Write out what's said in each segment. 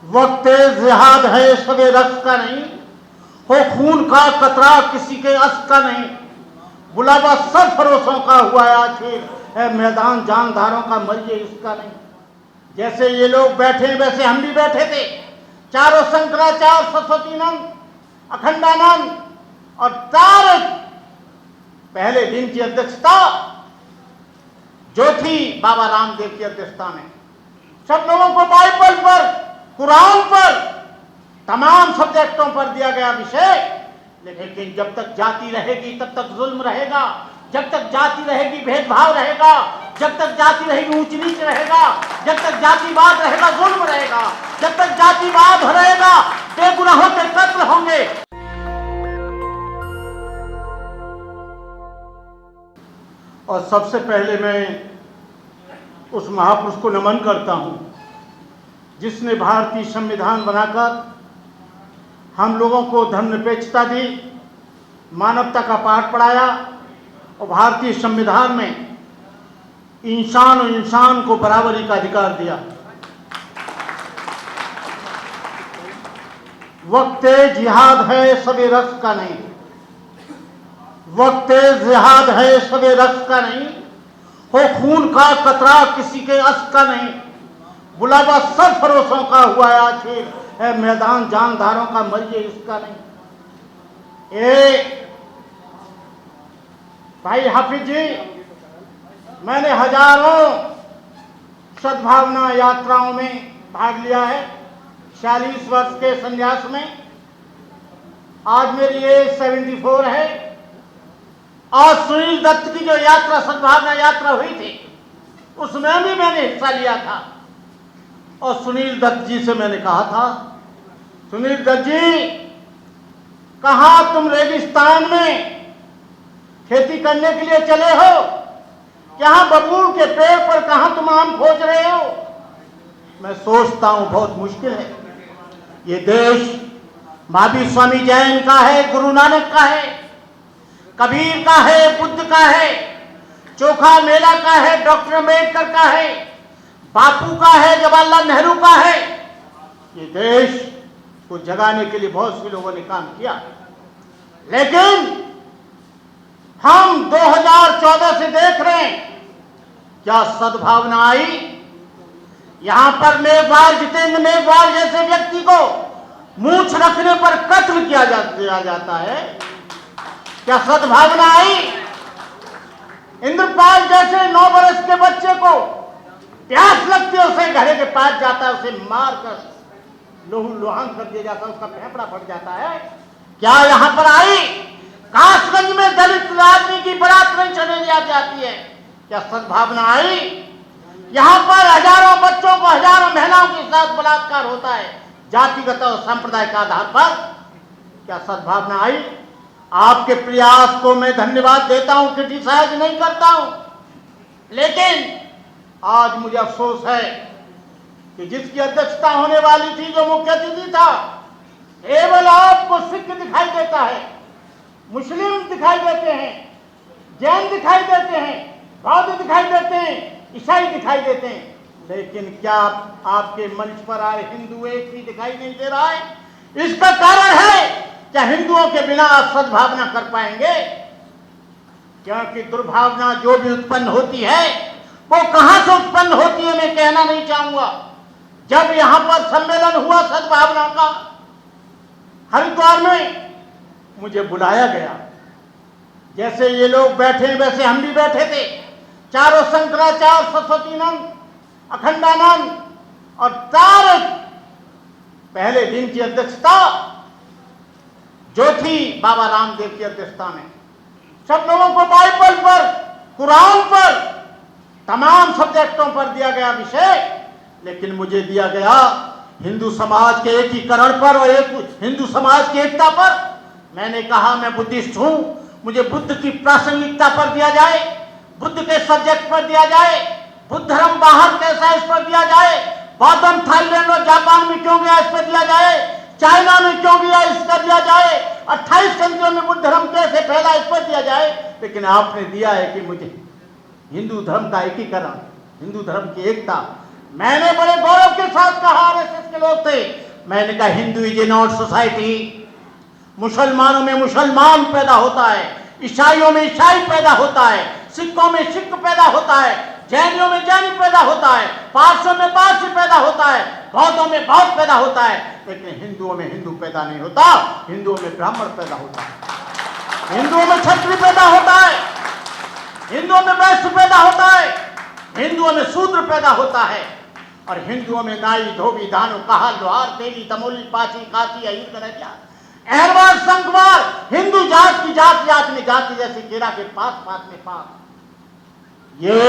वक्त जिहाद है सबे रस का नहीं, हो खून का कतरा किसी के अस का नहीं, बुलावा सब फरोशों का हुआ आखिर है मैदान जानदारों का मरिए इसका नहीं। जैसे ये लोग बैठे वैसे हम भी बैठे थे, चारों शंकराचार्य सरस्वतीनंद अखंडानंद और चार पहले दिन की अध्यक्षता जो थी बाबा रामदेव की अध्यक्षता में, सब लोगों को बाइबल पर, कुरान पर, तमाम सब्जेक्टों पर दिया गया विषय। लेकिन जब तक जाति रहेगी तब तक जुल्म रहेगा, जब तक जाति रहेगी भेदभाव रहेगा, जब तक जाति रहेगी ऊंच नीच रहेगा, जब तक जातिवाद रहेगा जुल्म रहेगा, जब तक जातिवाद रहेगा बेगुनाहों के कत्ल होंगे। और सबसे पहले मैं उस महापुरुष को नमन करता हूं जिसने भारतीय संविधान बनाकर हम लोगों को धर्मनिरपेक्षता दी, मानवता का पाठ पढ़ाया और भारतीय संविधान में इंसान और इंसान को बराबरी का अधिकार दिया। वक्त जिहाद है सबे रस का नहीं, वक्त जिहाद है सबे रस का नहीं, हो खून का कतरा किसी के अस का नहीं, बुलावा सब फरोशों का हुआ आखिर है मैदान जानदारों का मरिए इसका नहीं। भाई हाफिज जी, मैंने हजारों सद्भावना यात्राओं में भाग लिया है 46 वर्ष के संन्यास में। आज मेरी एज 74 है और सुनील दत्त की जो यात्रा सद्भावना यात्रा हुई थी उसमें भी मैंने हिस्सा लिया था। और सुनील दत्त जी से मैंने कहा था, सुनील दत्त जी, कहां तुम रेगिस्तान में खेती करने के लिए चले हो, यहां बबूल के पेड़ पर कहां तुम आम खोज रहे हो? मैं सोचता हूं बहुत मुश्किल है। ये देश महावीर स्वामी जैन का है, गुरु नानक का है, कबीर का है, बुद्ध का है, चोखा मेला का है, डॉक्टर अम्बेडकर का है, बापू का है, जवाहरलाल नेहरू का है। ये देश को जगाने के लिए बहुत से लोगों ने काम किया, लेकिन हम 2014 से देख रहे हैं क्या सद्भावना आई। यहां पर मेघवाल, जितेंद्र मेघवाल जैसे व्यक्ति को मूंछ रखने पर कत्ल किया जाता है। क्या सद्भावना आई? इंद्रपाल जैसे 9 वर्ष के बच्चे को प्यास लगती है, उसे घरे के पास जाता है, उसे मारकर लोहू लोहान कर दिया जाता है, उसका फेफड़ा फट जाता है। क्या यहां पर आई? कासगंज में दलित आदमी की बारात नहीं चढ़ने जाती है, क्या सद्भावना आई? यहां पर हजारों बच्चों को, हजारों महिलाओं के साथ बलात्कार होता है जातिगत और सांप्रदायिक के आधार पर, क्या सद्भावना आई? आपके प्रयास को मैं धन्यवाद देता हूं, क्रिटिसाइज नहीं करता हूं, लेकिन आज मुझे अफसोस है कि जिसकी अध्यक्षता होने वाली थी, जो मुख्य अतिथि था, केवल आपको सिख दिखाई देता है, मुस्लिम दिखाई देते हैं, जैन दिखाई देते हैं, बौद्ध दिखाई देते हैं, ईसाई दिखाई देते हैं, लेकिन क्या आपके मंच पर आए हिंदू एक भी दिखाई नहीं दे रहा है? इसका कारण है क्या हिंदुओं के बिना आप सद्भावना कर पाएंगे? क्योंकि दुर्भावना जो भी उत्पन्न होती है वो कहां से उत्पन्न होती है मैं कहना नहीं चाहूंगा। जब यहां पर सम्मेलन हुआ सद्भावना का हरिद्वार में, मुझे बुलाया गया। जैसे ये लोग बैठे वैसे हम भी बैठे थे, चारों शंकराचार्य सरस्वतीनंद अखंडानंद और चार पहले दिन की अध्यक्षता जो थी बाबा रामदेव की अध्यक्षता में, सब लोगों को बाइबल पर, कुरान पर, तमाम सब्जेक्टों पर दिया गया विषय। लेकिन मुझे दिया गया हिंदू समाज के एकीकरण पर और हिंदू समाज की एकता पर। मैंने कहा मैं बुद्धिस्ट हूं, मुझे बुद्ध की प्रासंगिकता पर दिया जाए, बुद्ध के सब्जेक्ट पर दिया जाए, बुद्ध धर्म बाहर कैसा इस पर दिया जाए, बौद्धम थाईलैंड और जापान में क्यों गया इस पर दिया जाए, चाइना में क्यों गया इस पर दिया जाए, 28 कंट्रियों में बुद्ध धर्म कैसे फैला इस पर दिया जाए। लेकिन आपने दिया है कि मुझे हिंदू धर्म का एकीकरण, हिंदू धर्म की एकता, मैंने बड़े गौरव के साथ कहा, आरएसएस के लोग थे, मैंने कहा Hindu is a not society. मुसलमानों में मुसलमान पैदा होता है, ईसाइयों में ईसाई पैदा होता है, सिखों में सिख पैदा होता है, जैनियों में जैनी पैदा होता है, पारसियों में पारसी पैदा होता है, बौद्धों में बौद्ध पैदा होता है, लेकिन हिंदुओं में हिंदू पैदा नहीं होता। हिंदुओं में ब्राह्मण पैदा होता है, हिंदुओं में क्षत्रिय पैदा होता है, हिंदुओं में वैश्य पैदा होता है, हिंदुओं में शूद्र पैदा होता है, और हिंदुओं में नाई धोबी दानो कहा लोहार तेली तमोली पाची काची अहिर गणिया अहरवार संखवार हिंदू जात की जात जात में जाति जैसे केरा के पात पात में पात। ये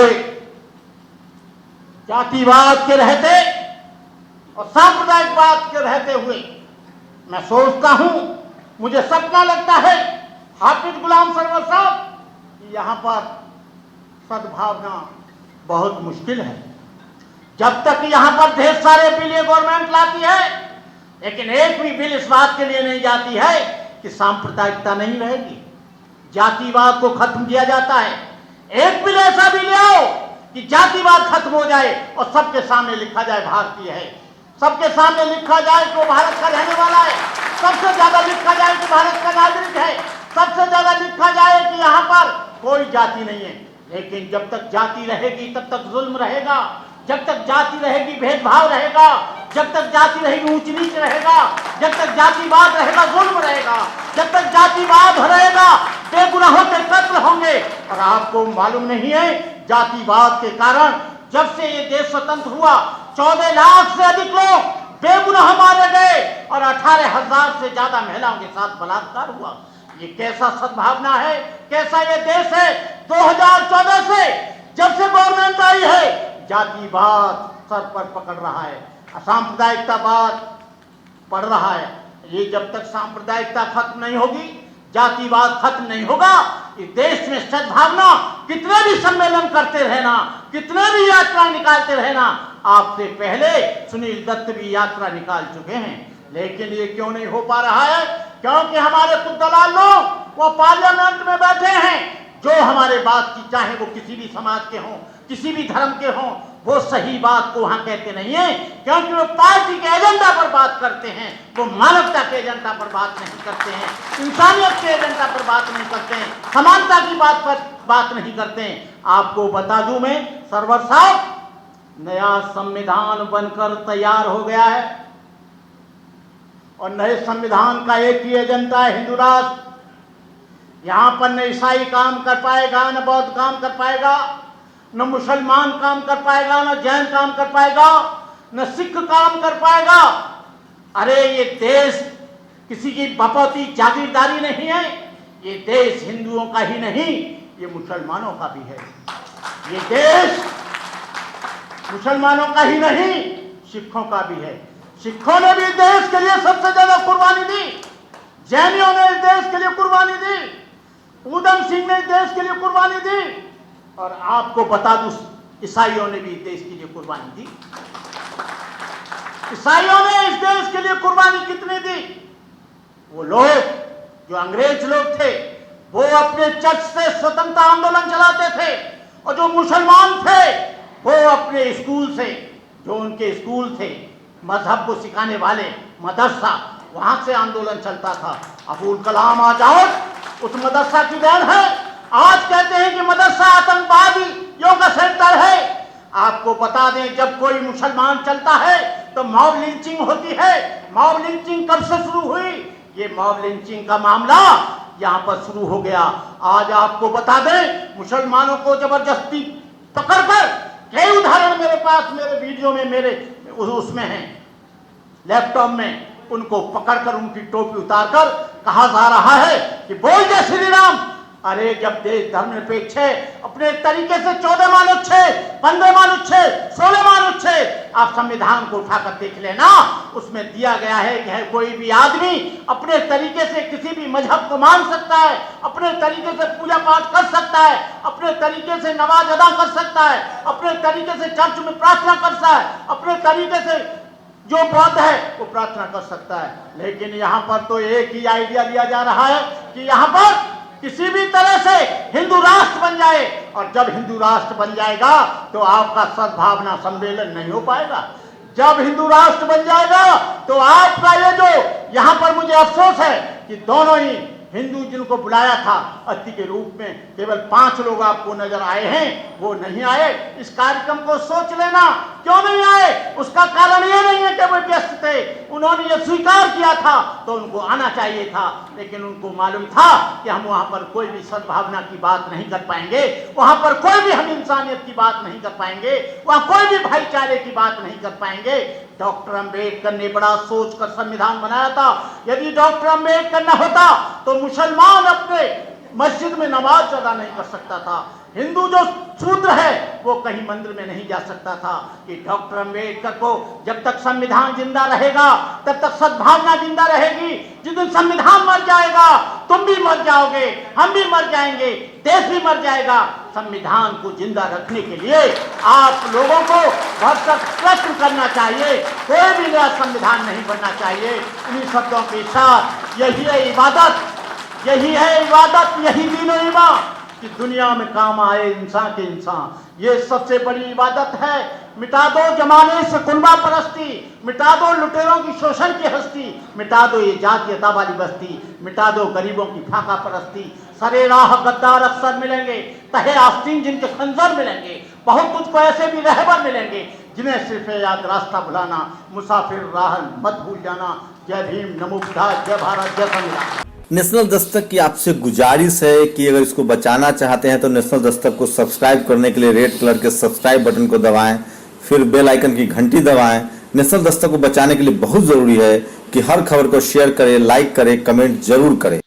जातिवाद के रहते और सांप्रदायिकवाद के रहते हुए मैं सोचता हूं, मुझे सपना लगता है हाफिज गुलाम सरवर साहब कि यहां पर सद्भावना बहुत मुश्किल है। जब तक यहां पर ढेर सारे बिल ये गवर्नमेंट लाती है, लेकिन एक भी बिल इस बात के लिए नहीं जाती है कि सांप्रदायिकता नहीं रहेगी, जातिवाद को खत्म किया जाता है। एक बिल ऐसा भी ले आओ कि जातिवाद खत्म हो जाए और सबके सामने लिखा जाए भारतीय है, सबके सामने लिखा जाए कि वो भारत का रहने वाला है, सबसे ज्यादा लिखा जाए कि भारत का नागरिक है, सबसे ज्यादा लिखा जाए कि यहाँ पर कोई जाति नहीं है। लेकिन जब तक जाति रहेगी तब तक जुल्म रहेगा, जब तक जाति रहेगी भेदभाव रहेगा, जब तक जाति रहेगी ऊंच नीच रहेगा, जब तक जातिवाद रहेगा जुल्म रहेगा, जब तक जातिवाद रहेगा बेगुनाहों के कत्ल होंगे। और आपको मालूम नहीं है, जातिवाद के कारण जब से ये देश स्वतंत्र हुआ 14 लाख से अधिक लोग बेगुनाह मारे गए और 18,000 से ज्यादा महिलाओं के साथ बलात्कार हुआ। ये कैसा सद्भावना है, कैसा ये देश है। 2014 से जब से गवर्नमेंट आई है, जातिवाद सर पर पकड़ रहा है, सांप्रदायिकतावाद बढ़ रहा है। ये जब तक सांप्रदायिकता खत्म नहीं होगी, जातिवाद खत्म नहीं होगा, इस देश में सद्भावना कितने भी सम्मेलन करते रहना, कितने भी यात्रा निकालते रहना, आपसे पहले सुनील दत्त भी यात्रा निकाल चुके हैं, लेकिन ये क्यों नहीं हो पा रहा है? क्योंकि हमारे कुछ दलाल लोग वो पार्लियामेंट में बैठे हैं, जो हमारे बात की, चाहे वो किसी भी समाज के हों, किसी भी धर्म के हों, वो सही बात को वहां कहते नहीं है, क्योंकि वो पार्टी के एजेंडा पर बात करते हैं, वो मानवता के एजेंडा पर बात नहीं करते हैं, इंसानियत के एजेंडा पर बात नहीं करते हैं, समानता की बात पर बात नहीं करते हैं। आपको बता दूं मैं, सरवर साहब, नया संविधान बनकर तैयार हो गया है और नए संविधान का एक ही एजेंडा है, हिंदू राष्ट्र। यहां पर न ईसाई काम कर पाएगा, न बौद्ध काम कर पाएगा, न मुसलमान काम कर पाएगा, न जैन काम कर पाएगा, न सिख काम कर पाएगा। अरे ये देश किसी की बपौती जागीरदारी नहीं है, ये देश हिंदुओं का ही नहीं, ये मुसलमानों का भी है। ये देश मुसलमानों का ही नहीं, सिखों का भी है। सिखों ने भी देश के लिए सबसे ज्यादा कुर्बानी दी, जैनियों ने इस देश के लिए कुर्बानी दी, ऊधम सिंह ने इस देश के लिए कुर्बानी दी, और आपको बता दूं ईसाइयों ने भी इस देश के लिए कुर्बानी दी। ईसाइयों ने इस देश के लिए कुर्बानी कितनी दी? वो लोग जो अंग्रेज लोग थे, वो अपने चर्च से स्वतंत्रता आंदोलन चलाते थे, और जो मुसलमान थे वो अपने स्कूल से, जो उनके स्कूल थे मजहब को सिखाने वाले मदरसा, वहां से आंदोलन चलता था। अबुल कलाम आजाद उस मदरसा की देन है। आज कहते हैं कि मदरसा आतंकवादी योगा सेंटर है। आपको बता दें, जब कोई मुसलमान चलता है तो मॉब लिंचिंग होती है। मॉब लिंचिंग कब से शुरू हुई? ये मॉब लिंचिंग का मामला यहाँ पर शुरू हो गया। आज आपको बता दें, मुसलमानों को जबरदस्ती पकड़कर, कई उदाहरण मेरे पास, मेरे वीडियो में, मेरे उसमें है, लैपटॉप में, उनको पकड़कर उनकी टोपी उतारकर कहा जा रहा है कि बोल जय श्री राम। अरे जब देश धर्मनिरपेक्ष है, अपने तरीके से 14 अनुच्छेद, 15 अनुच्छेद, 16 अनुच्छेद, आप संविधान को उठाकर देख लेना, उसमें दिया गया है कि कोई भी आदमी अपने तरीके से किसी भी मजहब को मान सकता है, अपने तरीके से पूजा पाठ कर सकता है, अपने तरीके से नमाज अदा कर सकता है, अपने तरीके से चर्च में प्रार्थना कर सकता है, अपने तरीके से जो बौद्ध है वो प्रार्थना कर सकता है। लेकिन यहाँ पर तो एक ही आइडिया दिया जा रहा है कि यहाँ पर किसी भी तरह से हिंदू राष्ट्र बन जाए और जब हिंदू राष्ट्र बन जाएगा तो आपका सद्भावना सम्मेलन नहीं हो पाएगा। जब हिंदू राष्ट्र बन जाएगा तो आपका ये जो यहाँ पर मुझे अफसोस है कि दोनों ही हिंदू जिनको बुलाया था अतिथि के रूप में केवल 5 लोग आपको नजर आए हैं, वो नहीं आए। इस कार्यक्रम को सोच लेना, क्यों नहीं आए? उसका कारण ये नहीं है कि वो व्यस्त थे, उन्होंने ये स्वीकार किया था तो उनको आना चाहिए था, लेकिन उनको मालूम था कि हम वहां पर कोई भी सद्भावना की बात नहीं कर पाएंगे, वहां पर कोई भी हम इंसानियत की बात नहीं कर पाएंगे, वहां कोई भी भाईचारे की बात नहीं कर पाएंगे। डॉक्टर अंबेडकर ने बड़ा सोचकर संविधान बनाया था। यदि डॉक्टर अंबेडकर न होता तो मुसलमान अपने मस्जिद में नमाज अदा नहीं कर सकता था, हिंदू जो शूद्र है वो कहीं मंदिर में नहीं जा सकता था। कि डॉक्टर अंबेडकर को जब तक संविधान जिंदा रहेगा तब तक सद्भावना जिंदा रहेगी। जिस दिन संविधान मर जाएगा तुम भी मर जाओगे, हम भी मर जाएंगे, देश भी मर जाएगा। संविधान को जिंदा रखने के लिए आप लोगों को भरसक प्रश्न करना चाहिए, कोई भी नया संविधान नहीं बनना चाहिए। इन्हीं शब्दों के साथ यही है इबादत, यही है इबादत, यही दीनो ईमान कि दुनिया में काम आए इंसान के इंसान। ये सबसे बड़ी इबादत है। मिटा दो जमाने से कुनबा परस्ती, मिटा दो लुटेरों की शोषण की हस्ती, मिटा दो ये जातीयता वाली बस्ती, मिटा दो गरीबों की फाका परस्ती। सरे राह गद्दार अफसर मिलेंगे, तहे आस्तीन जिनके खंजर मिलेंगे, बहुत तुझको ऐसे भी रहबर मिलेंगे जिन्हें सिर्फ याद रास्ता भुलाना, मुसाफिर राह मत भूल जाना। जय भीम, नमो बुद्धाय, जय भारत, जय संविधान। नेशनल दस्तक की आपसे गुजारिश है कि अगर इसको बचाना चाहते हैं तो नेशनल दस्तक को सब्सक्राइब करने के लिए रेड कलर के सब्सक्राइब बटन को दबाएं, फिर बेल आइकन की घंटी दबाएं। नेशनल दस्तक को बचाने के लिए बहुत जरूरी है कि हर खबर को शेयर करें, लाइक करें, कमेंट जरूर करें।